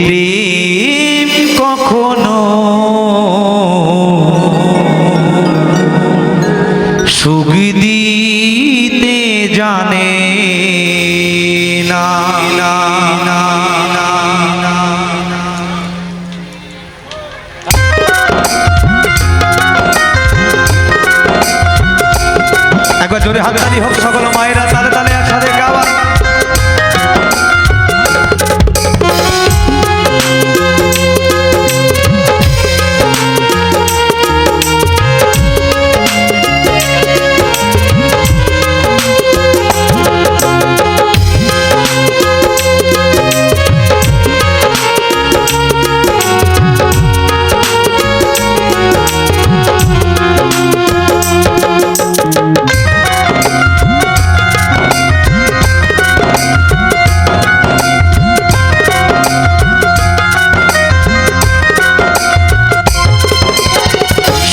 প্রেম কখনো সুখ দিতে জানে না। একবার জোরে হাততালি হোক সকল মায়েরা, তালে তালে একসাথে গাওয়া।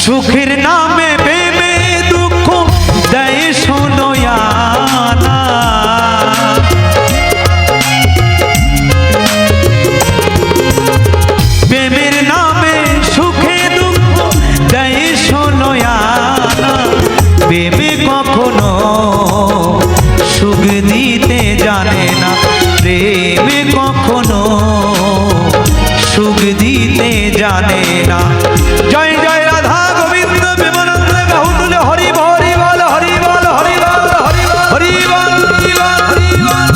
সুখের নামে প্রেমে দুঃখ দেয় শোনয়ানা, প্রেমের নামে সুখে দুঃখ দেয় শোনয়ানা, প্রেমে কখনো সুখ দিতে জানে না, প্রেমে কখনো সুখ দিতে জানে না। জয় জয় রাধা গোবিন্দ বিমলানন্দ বাহু তুলে হরি হরি বল, হরি বল, হরি বল, হরি বল, হরি বল, হরি বল, হরি বল।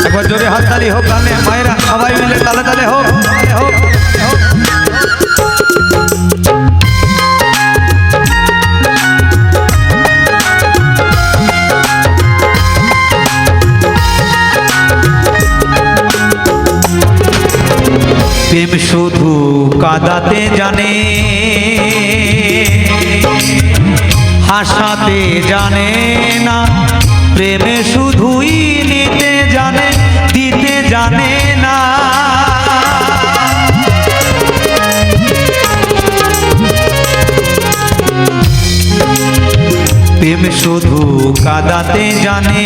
একবার জোরে হাততালি হোক, গানে মায়েরা সবাই মিলে তালে তালে হোক, হোক। প্রেম শুধু কাঁদাতে জানে, হাসাতে জানে না, প্রেমে শুধুই নিতে জানে, দিতে জানে না। প্রেম শুধু কাঁদাতে জানে,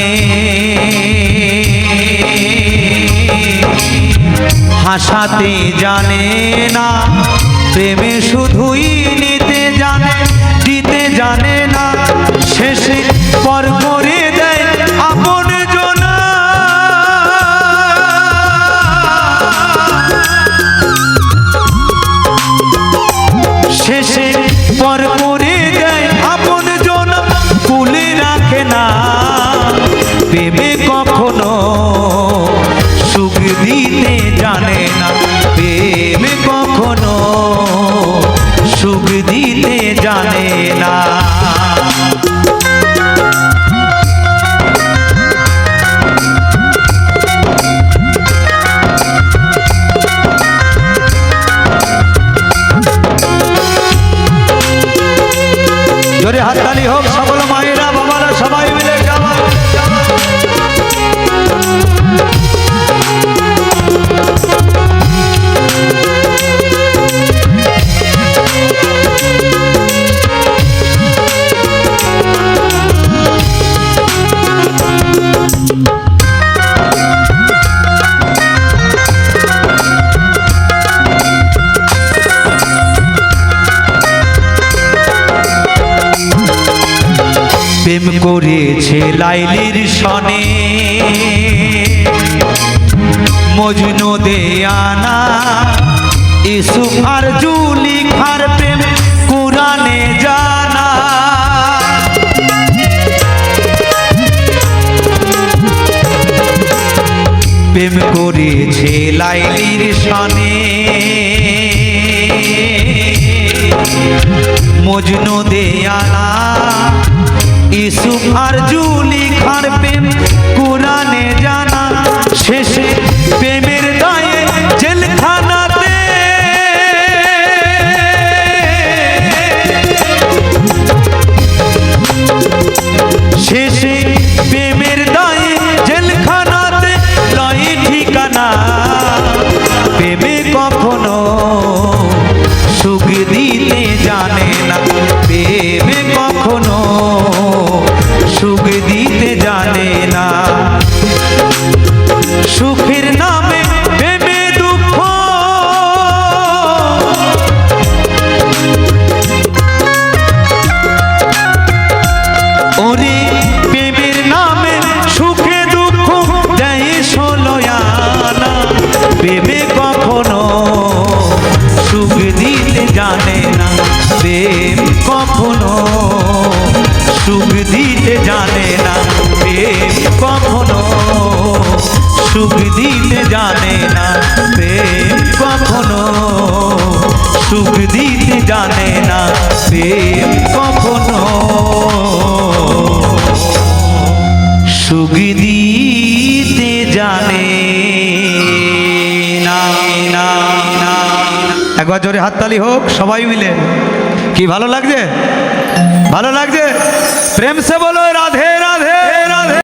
হাসাতে জানে না, প্রেমে শুধুই নিতে জানে, দিতে জানে না। শেষে পর করে দেয় আপন জনা, শেষে পর করে দেয় আপন জনা, কুলে রাখে না, প্রেমে কখনো সুখ দিতে জানে না, প্রেমে কখনো সুখ দিতে জানে না। জোরে হাততালি হোক সকল মায়েরা বাবারা সবাই মিলে গাওয়া। প্রেম করেছে লাইলির সনে মজনু দেয়ানা, ইউসুফ আর জুলিখার প্রেম কুরআনে জানা। প্রেম করেছে লাইলির সনে মজনু দেয়ানা, ইউসুফ আর জুলিখার প্রেম কুরআনে জানা। শেষে প্রেমের দায়ে জেলখানাতে, শেষে প্রেমের দায়ে জেলখানাতে লয় ঠিকানা, প্রেমে কখন না। সুখের নামে প্রেমে দুঃখ, ওরে প্রেমের নামে সুখে দুঃখ দেয় ষোলোয়ানা। প্রেমে কখনো সুখ দিতে জানে না, প্রেম কখনো সুখ দিতে জানে না, প্রেম কখনো সুখ দিতে জানে না, প্রেম কখনো সুখ দিতে জানে না, প্রেম কখনো সুখ দিতে জানে না। একবার জোরে হাততালি হোক সবাই মিলে। কি ভালো লাগছে? ভালো লাগছে? প্রেম সে বলো রাধে রাধে।